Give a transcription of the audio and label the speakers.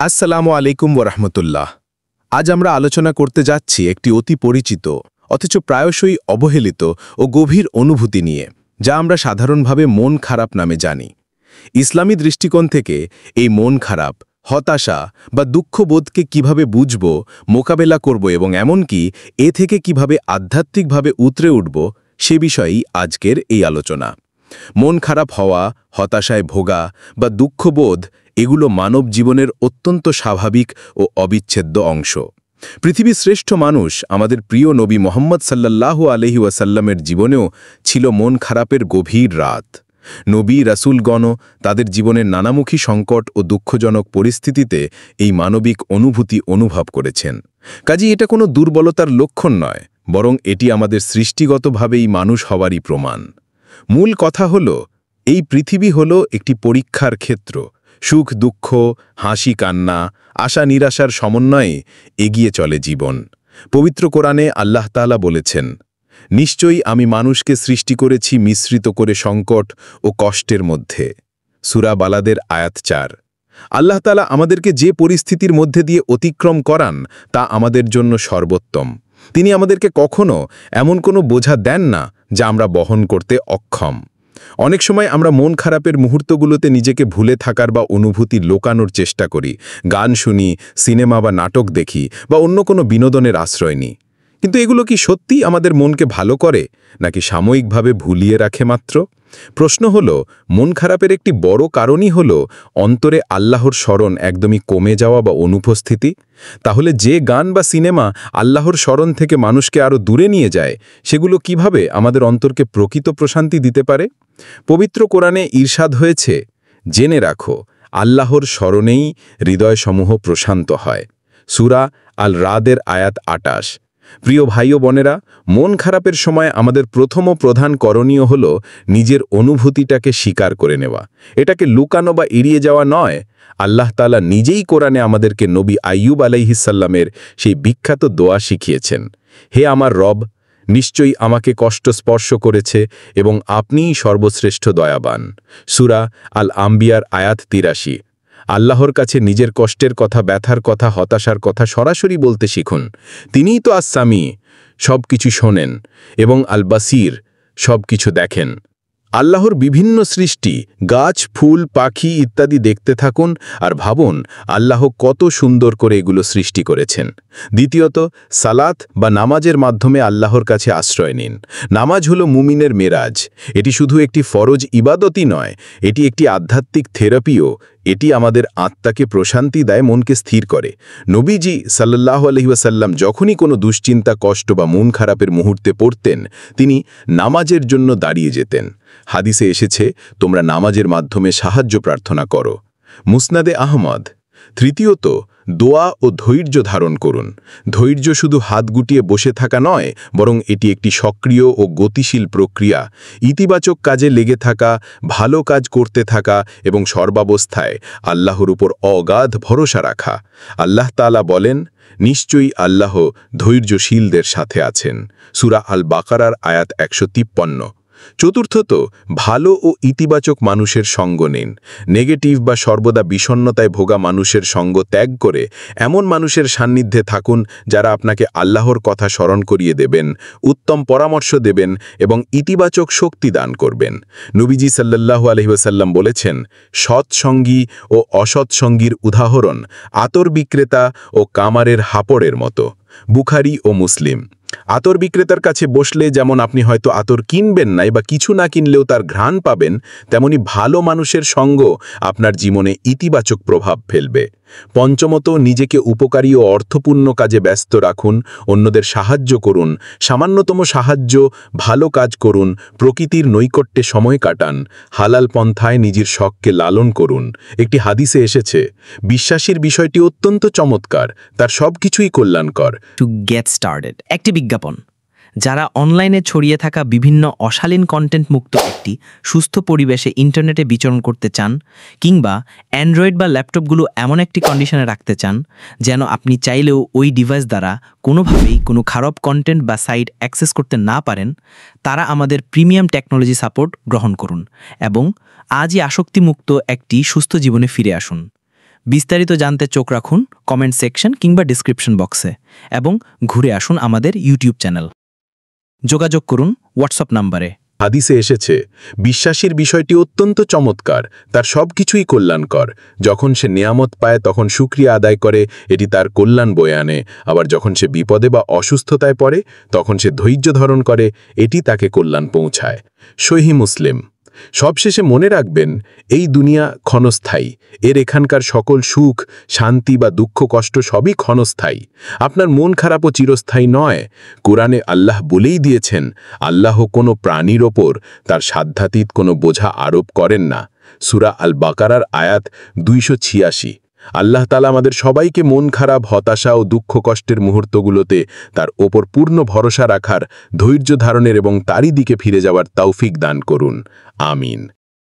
Speaker 1: আসসালামু আলাইকুম ওরহমতুল্লাহ। আজ আমরা আলোচনা করতে যাচ্ছি একটি অতি পরিচিত অথচ প্রায়শই অবহেলিত ও গভীর অনুভূতি নিয়ে, যা আমরা সাধারণভাবে মন খারাপ নামে জানি। ইসলামী দৃষ্টিকোণ থেকে এই মন খারাপ, হতাশা বা দুঃখবোধকে কিভাবে বুঝব, মোকাবেলা করব এবং এমনকি এ থেকে কিভাবে আধ্যাত্মিকভাবে উতরে উঠব, সে বিষয়েই আজকের এই আলোচনা। মন খারাপ হওয়া, হতাশায় ভোগা বা দুঃখবোধ এগুলো মানব জীবনের অত্যন্ত স্বাভাবিক ও অবিচ্ছেদ্য অংশ। পৃথিবীর শ্রেষ্ঠ মানুষ আমাদের প্রিয় নবী মোহাম্মদ সাল্লাল্লাহু আলাইহি ওয়াসাল্লামের জীবনেও ছিল মন খারাপের গভীর রাত। নবী রাসূলগণ তাদের জীবনের নানামুখী সংকট ও দুঃখজনক পরিস্থিতিতে এই মানবিক অনুভূতি অনুভব করেছেন। কাজেই এটা কোনো দুর্বলতার লক্ষণ নয়, বরং এটি আমাদের সৃষ্টিগতভাবেই মানুষ হওয়ারই প্রমাণ। মূল কথা হল, এই পৃথিবী হল একটি পরীক্ষার ক্ষেত্র। সুখ দুঃখ, হাসি কান্না, আশা নিরাশার সমন্বয়ে এগিয়ে চলে জীবন। পবিত্র কোরআনে আল্লাহ তাআলা বলেছেন, নিশ্চয়ই আমি মানুষকে সৃষ্টি করেছি মিশ্রিত করে সংকট ও কষ্টের মধ্যে। সূরা বালাদের আয়াত ৪। আল্লাহ তাআলা আমাদেরকে যে পরিস্থিতির মধ্যে দিয়ে অতিক্রম করান তা আমাদের জন্য সর্বোত্তম। তিনি আমাদেরকে কখনো এমন কোনো বোঝা দেন না যা আমরা বহন করতে অক্ষম। অনেক সময় আমরা মন খারাপের মুহূর্তগুলোতে নিজেকে ভুলে থাকার বা অনুভূতি লোকানোর চেষ্টা করি, গান শুনি, সিনেমা বা নাটক দেখি বা অন্য কোনো বিনোদনের আশ্রয় নিই। কিন্তু এগুলো কি সত্যিই আমাদের মনকে ভালো করে, নাকি সাময়িকভাবে ভুলিয়ে রাখে মাত্র? প্রশ্ন হল, মন খারাপের একটি বড় কারণই হল অন্তরে আল্লাহর স্মরণ একদমই কমে যাওয়া বা অনুপস্থিতি। তাহলে যে গান বা সিনেমা আল্লাহর স্মরণ থেকে মানুষকে আরও দূরে নিয়ে যায়, সেগুলো কিভাবে আমাদের অন্তরকে প্রকৃত প্রশান্তি দিতে পারে? পবিত্র কোরআনে ঈর্ষাদ হয়েছে, জেনে রাখো, আল্লাহর স্মরণেই হৃদয়সমূহ প্রশান্ত হয়। সূরা আল রাদের আয়াত ২৮। প্রিয় ভাই ও বোনেরা, মন খারাপের সময় আমাদের প্রথম ও প্রধান করণীয় হল নিজের অনুভূতিটাকে স্বীকার করে নেওয়া। এটাকে লুকানো বা এড়িয়ে যাওয়া নয়। আল্লাহ তাআলা নিজেই কোরআনে আমাদেরকে নবী আইয়ুব আলাইহিসসালামের সেই বিখ্যাত দোয়া শিখিয়েছেন, হে আমার রব, নিশ্চয়ই আমাকে কষ্ট স্পর্শ করেছে এবং আপনিই সর্বশ্রেষ্ঠ দয়াবান। সূরা আল আম্বিয়ার আয়াত ৮৩। আল্লাহর কাছে নিজের কষ্টের কথা, ব্যথার কথা, হতাশার কথা সরাসরি বলতে শিখুন। তিনিই তো আস-সামি, সব কিছু শোনেন, এবং আল বাসির, সব কিছু দেখেন। আল্লাহর বিভিন্ন সৃষ্টি, গাছ, ফুল, পাখি ইত্যাদি দেখতে থাকুন আর ভাবুন আল্লাহ কত সুন্দর করে এগুলো সৃষ্টি করেছেন। দ্বিতীয়ত, সালাত বা নামাজের মাধ্যমে আল্লাহর কাছে আশ্রয় নিন। নামাজ হলো মুমিনের মেরাজ। এটি শুধু একটি ফরজ ইবাদতই নয়, এটি একটি আধ্যাত্মিক থেরাপিও। এটি আমাদের আত্মাকে প্রশান্তি দেয়, মনকে স্থির করে। নবীজি সাল্লাল্লাহু আলাইহি ওয়াসাল্লাম যখনই কোনো দুশ্চিন্তা, কষ্ট বা মন খারাপের মুহূর্তে পড়তেন, তিনি নামাজের জন্য দাঁড়িয়ে যেতেন। হাদিসে এসেছে, তোমরা নামাজের মাধ্যমে সাহায্য প্রার্থনা করো। মুসনাদে আহমদ। তৃতীয়ত, দোয়া ও ধৈর্য ধারণ করুন। ধৈর্য শুধু হাত গুটিয়ে বসে থাকা নয়, বরং এটি একটি সক্রিয় ও গতিশীল প্রক্রিয়া। ইতিবাচক কাজে লেগে থাকা, ভালো কাজ করতে থাকা এবং সর্বাবস্থায় আল্লাহর উপর অগাধ ভরসা রাখা। আল্লাহ তাআলা বলেন, নিশ্চয়ই আল্লাহ ধৈর্যশীলদের সাথে আছেন। সূরা আল বাকারার আয়াত ১৫৩। চতুর্থত, ভালো ও ইতিবাচক মানুষের সঙ্গ নিন। নেগেটিভ বা সর্বদা বিষণ্ণতায় ভোগা মানুষের সঙ্গ ত্যাগ করে এমন মানুষের সান্নিধ্যে থাকুন যারা আপনাকে আল্লাহর কথা স্মরণ করিয়ে দেবেন, উত্তম পরামর্শ দেবেন এবং ইতিবাচক শক্তি দান করবেন। নবীজি সাল্লাল্লাহু আলাইহি ওয়াসাল্লাম বলেছেন, সৎসঙ্গী ও অসৎসঙ্গীর উদাহরণ আতর বিক্রেতা ও কামারের হাপড়ের মতো। বুখারী ও মুসলিম। আতর বিক্রেতার কাছে বসলে যেমন আপনি হয়তো আতর কিনবেন নাই বা কিছু না কিনলেও তার ঘ্রাণ পাবেন, তেমনি ভালো মানুষের সঙ্গ আপনার জীবনে ইতিবাচক প্রভাব ফেলবে। পঞ্চমত, নিজেকে উপকারী ও অর্থপূর্ণ কাজে ব্যস্ত রাখুন। অন্যদের সাহায্য করুন, সামান্যতম সাহায্য, ভালো কাজ করুন, প্রকৃতির নৈকট্যে সময় কাটান, হালাল পন্থায় নিজের শখকে লালন করুন। একটি হাদিসে এসেছে, বিশ্বাসীর বিষয়টি অত্যন্ত চমৎকার, তার সব কিছুই কল্যাণকর।
Speaker 2: টু গেট স্টার্টেড, একটি বিজ্ঞাপন। যারা অনলাইনে ছড়িয়ে থাকা বিভিন্ন অশালীন কন্টেন্ট মুক্ত একটি সুস্থ পরিবেশে ইন্টারনেটে বিচরণ করতে চান, কিংবা অ্যান্ড্রয়েড বা ল্যাপটপগুলো এমন একটি কন্ডিশনে রাখতে চান যেন আপনি চাইলেও ওই ডিভাইস দ্বারা কোনোভাবেই কোনো খারাপ কন্টেন্ট বা সাইট অ্যাক্সেস করতে না পারেন, তারা আমাদের প্রিমিয়াম টেকনোলজি সাপোর্ট গ্রহণ করুন এবং আজই আসক্তিমুক্ত একটি সুস্থ জীবনে ফিরে আসুন। বিস্তারিত জানতে চোখ রাখুন কমেন্ট সেকশন কিংবা ডিসক্রিপশন বক্সে এবং ঘুরে আসুন আমাদের ইউটিউব চ্যানেল। যোগাযোগ করুন হোয়াটসঅ্যাপ নাম্বারে।
Speaker 1: হাদিসে এসেছে, বিশ্বাসীর বিষয়টি অত্যন্ত চমৎকার, তার সব কিছুই কল্যাণকর। যখন সে নিয়ামত পায় তখন শুকরিয়া আদায় করে, এটি তার কল্যাণ বয়ে আনে। আবার যখন সে বিপদে বা অসুস্থতায় পড়ে তখন সে ধৈর্য ধারণ করে, এটি তাকে কল্যাণ পৌঁছায়। সহিহ মুসলিম। সবশেষে মনে রাখবেন, এই দুনিয়া ক্ষণস্থায়ী। এখানকার সকল সুখ, শান্তি বা দুঃখ কষ্ট সবই ক্ষণস্থায়ী। আপনার মন খারাপও চিরস্থায়ী নয়। কোরআনে আল্লাহ বলেই দিয়েছেন, আল্লাহ কোনো প্রাণীর ওপর তার সাধ্যাতীত কোনো বোঝা আরোপ করেন না। সূরা আল বাকারার আয়াত 286। আল্লাহ তাআলা আমাদের সবাইকে মন খারাপ, হতাশা ও দুঃখ কষ্টের মুহূর্তগুলোতে তার ওপর পূর্ণ ভরসা রাখার, ধৈর্য ধারণের এবং তারই দিকে ফিরে যাওয়ার তৌফিক দান করুন। আমিন।